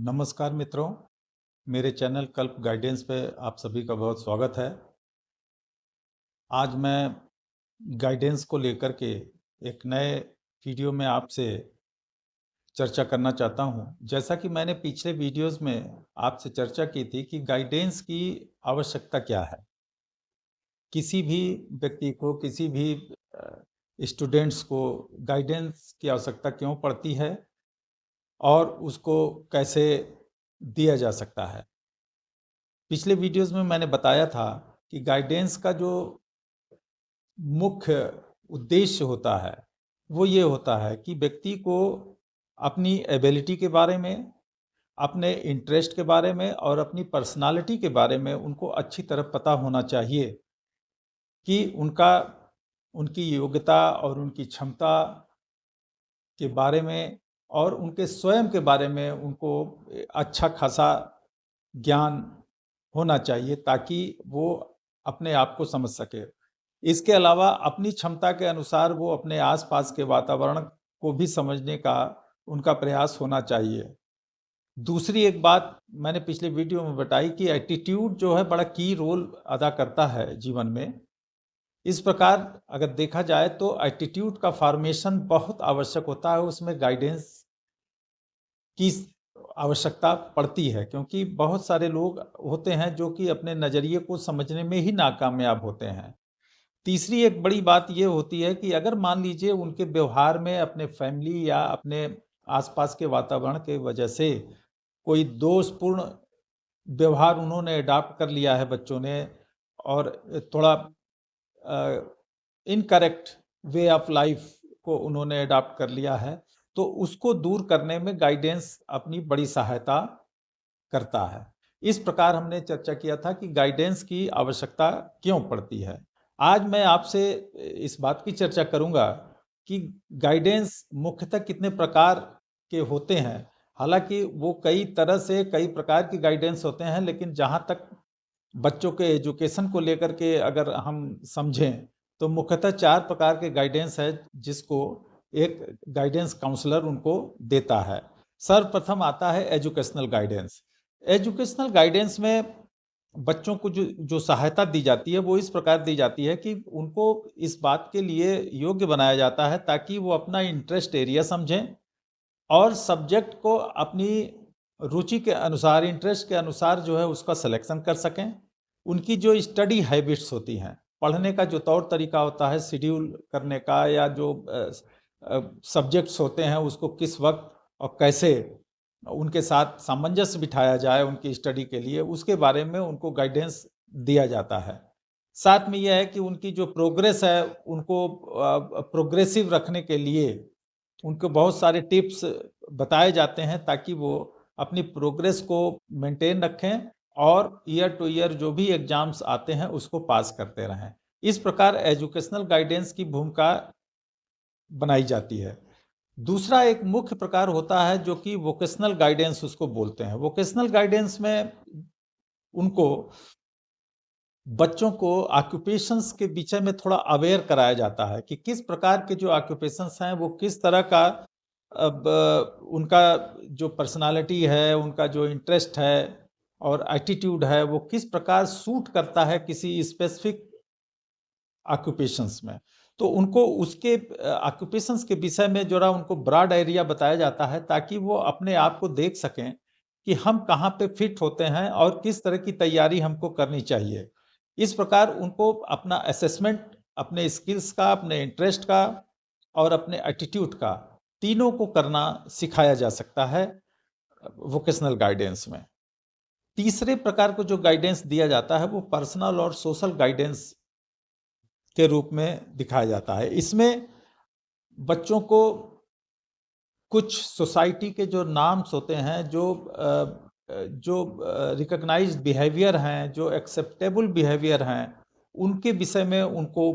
नमस्कार मित्रों, मेरे चैनल कल्प गाइडेंस पे आप सभी का बहुत स्वागत है। आज मैं गाइडेंस को लेकर के एक नए वीडियो में आपसे चर्चा करना चाहता हूं। जैसा कि मैंने पिछले वीडियोस में आपसे चर्चा की थी कि गाइडेंस की आवश्यकता क्या है। किसी भी व्यक्ति को, किसी भी स्टूडेंट्स को गाइडेंस की आवश्यकता क्यों पड़ती है और उसको कैसे दिया जा सकता है। पिछले वीडियोस में मैंने बताया था कि गाइडेंस का जो मुख्य उद्देश्य होता है वो ये होता है कि व्यक्ति को अपनी एबिलिटी के बारे में, अपने इंटरेस्ट के बारे में और अपनी पर्सनालिटी के बारे में उनको अच्छी तरह पता होना चाहिए कि उनकी योग्यता और उनकी क्षमता के बारे में और उनके स्वयं के बारे में उनको अच्छा खासा ज्ञान होना चाहिए ताकि वो अपने आप को समझ सके। इसके अलावा अपनी क्षमता के अनुसार वो अपने आसपास के वातावरण को भी समझने का उनका प्रयास होना चाहिए। दूसरी एक बात मैंने पिछले वीडियो में बताई कि एटीट्यूड जो है बड़ा की रोल अदा करता है जीवन में। इस प्रकार अगर देखा जाए तो एटीट्यूड का फॉर्मेशन बहुत आवश्यक होता है, उसमें गाइडेंस की आवश्यकता पड़ती है क्योंकि बहुत सारे लोग होते हैं जो कि अपने नज़रिए को समझने में ही नाकामयाब होते हैं। तीसरी एक बड़ी बात ये होती है कि अगर मान लीजिए उनके व्यवहार में अपने फैमिली या अपने आसपास के वातावरण के वजह से कोई दोषपूर्ण व्यवहार उन्होंने अडॉप्ट कर लिया है बच्चों ने और थोड़ा इनकरेक्ट वे ऑफ लाइफ को उन्होंने अडॉप्ट कर लिया है, तो उसको दूर करने में गाइडेंस अपनी बड़ी सहायता करता है। इस प्रकार हमने चर्चा किया था कि गाइडेंस की आवश्यकता क्यों पड़ती है। आज मैं आपसे इस बात की चर्चा करूंगा कि गाइडेंस मुख्यतः कितने प्रकार के होते हैं। हालांकि वो कई तरह से कई प्रकार की गाइडेंस होते हैं, लेकिन जहां तक बच्चों के एजुकेशन को लेकर के अगर हम समझें तो मुख्यतः 4 प्रकार के गाइडेंस है जिसको एक गाइडेंस काउंसलर उनको देता है। सर्वप्रथम आता है एजुकेशनल गाइडेंस। एजुकेशनल गाइडेंस में बच्चों को जो सहायता दी जाती है वो इस प्रकार दी जाती है कि उनको इस बात के लिए योग्य बनाया जाता है ताकि वो अपना इंटरेस्ट एरिया समझें और सब्जेक्ट को अपनी रुचि के अनुसार, इंटरेस्ट के अनुसार जो है उसका सिलेक्शन कर सकें। उनकी जो स्टडी हैबिट्स होती हैं, पढ़ने का जो तौर तरीका होता है शेड्यूल करने का या जो सब्जेक्ट्स होते हैं उसको किस वक्त और कैसे उनके साथ सामंजस्य बिठाया जाए उनकी स्टडी के लिए, उसके बारे में उनको गाइडेंस दिया जाता है। साथ में यह है कि उनकी जो प्रोग्रेस है उनको प्रोग्रेसिव रखने के लिए उनको बहुत सारे टिप्स बताए जाते हैं ताकि वो अपनी प्रोग्रेस को मेंटेन रखें और ईयर टू ईयर जो भी एग्जाम्स आते हैं उसको पास करते रहें। इस प्रकार एजुकेशनल गाइडेंस की भूमिका बनाई जाती है। दूसरा एक मुख्य प्रकार होता है जो कि वोकेशनल गाइडेंस उसको बोलते हैं। वोकेशनल गाइडेंस में उनको बच्चों को ऑक्यूपेशंस के विषय में थोड़ा अवेयर कराया जाता है कि किस प्रकार के जो ऑक्यूपेशंस हैं वो किस तरह का उनका जो पर्सनालिटी है, उनका जो इंटरेस्ट है और एटीट्यूड है वो किस प्रकार सूट करता है किसी स्पेसिफिक ऑक्यूपेशंस में। तो उनको उसके ऑक्यूपेशंस के विषय में जरा उनको ब्रॉड एरिया बताया जाता है ताकि वो अपने आप को देख सकें कि हम कहाँ पे फिट होते हैं और किस तरह की तैयारी हमको करनी चाहिए। इस प्रकार उनको अपना असेसमेंट अपने स्किल्स का, अपने इंटरेस्ट का और अपने एटीट्यूड का, तीनों को करना सिखाया जा सकता है वोकेशनल गाइडेंस में। तीसरे प्रकार को जो गाइडेंस दिया जाता है वो पर्सनल और सोशल गाइडेंस के रूप में दिखाया जाता है। इसमें बच्चों को कुछ सोसाइटी के जो नॉर्म्स होते हैं, जो रिकॉग्नाइज्ड बिहेवियर हैं, जो एक्सेप्टेबल बिहेवियर हैं, उनके विषय में उनको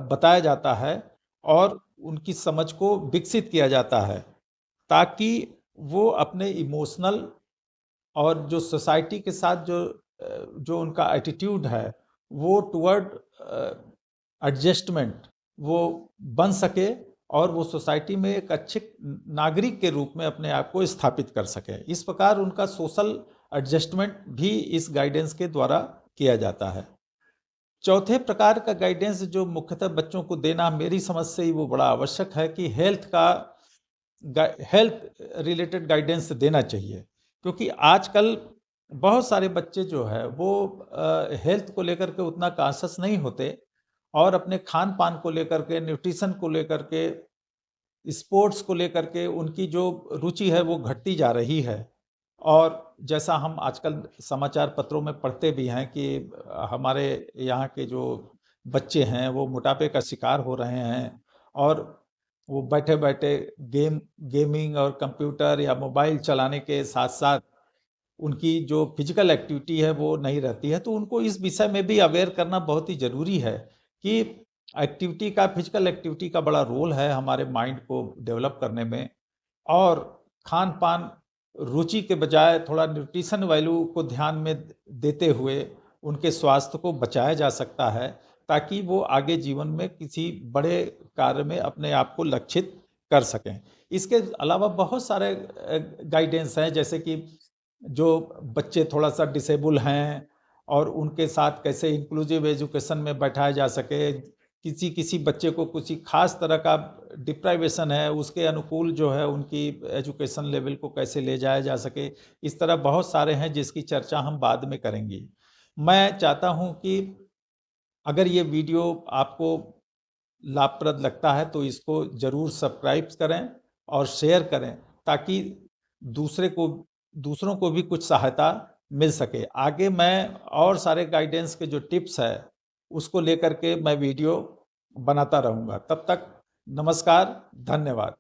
बताया जाता है और उनकी समझ को विकसित किया जाता है ताकि वो अपने इमोशनल और जो सोसाइटी के साथ जो उनका एटीट्यूड है वो टुवर्ड एडजस्टमेंट वो बन सके और वो सोसाइटी में एक अच्छे नागरिक के रूप में अपने आप को स्थापित कर सकें। इस प्रकार उनका सोशल एडजस्टमेंट भी इस गाइडेंस के द्वारा किया जाता है। चौथे प्रकार का गाइडेंस जो मुख्यतः बच्चों को देना मेरी समझ से ही वो बड़ा आवश्यक है कि हेल्थ रिलेटेड गाइडेंस देना चाहिए, क्योंकि आजकल बहुत सारे बच्चे जो है वो हेल्थ को लेकर के उतना कॉन्शियस नहीं होते और अपने खान पान को लेकर के, न्यूट्रिशन को लेकर के, स्पोर्ट्स को लेकर के उनकी जो रुचि है वो घटती जा रही है। और जैसा हम आजकल समाचार पत्रों में पढ़ते भी हैं कि हमारे यहाँ के जो बच्चे हैं वो मोटापे का शिकार हो रहे हैं और वो बैठे-बैठे गेमिंग और कंप्यूटर या मोबाइल चलाने के साथ-साथ उनकी जो फिजिकल एक्टिविटी है वो नहीं रहती है। तो उनको इस विषय में भी अवेयर करना बहुत ही ज़रूरी है कि फिजिकल एक्टिविटी का बड़ा रोल है हमारे माइंड को डेवलप करने में। और खान-पान रुचि के बजाय थोड़ा न्यूट्रिशन वैल्यू को ध्यान में देते हुए उनके स्वास्थ्य को बचाया जा सकता है, ताकि वो आगे जीवन में किसी बड़े कार्य में अपने आप को लक्षित कर सकें। इसके अलावा बहुत सारे गाइडेंस हैं, जैसे कि जो बच्चे थोड़ा-सा डिसेबल हैं और उनके साथ कैसे इंक्लूसिव एजुकेशन में बैठाया जा सके। किसी बच्चे को किसी खास तरह का डिप्राइवेशन है, उसके अनुकूल जो है उनकी एजुकेशन लेवल को कैसे ले जाया जा सके। इस तरह बहुत सारे हैं जिसकी चर्चा हम बाद में करेंगे। मैं चाहता हूँ कि अगर ये वीडियो आपको लाभप्रद लगता है तो इसको ज़रूर सब्सक्राइब करें और शेयर करें, ताकि दूसरों को भी कुछ सहायता मिल सके। आगे मैं और सारे गाइडेंस के जो टिप्स है उसको लेकर के मैं वीडियो बनाता रहूँगा। तब तक नमस्कार, धन्यवाद।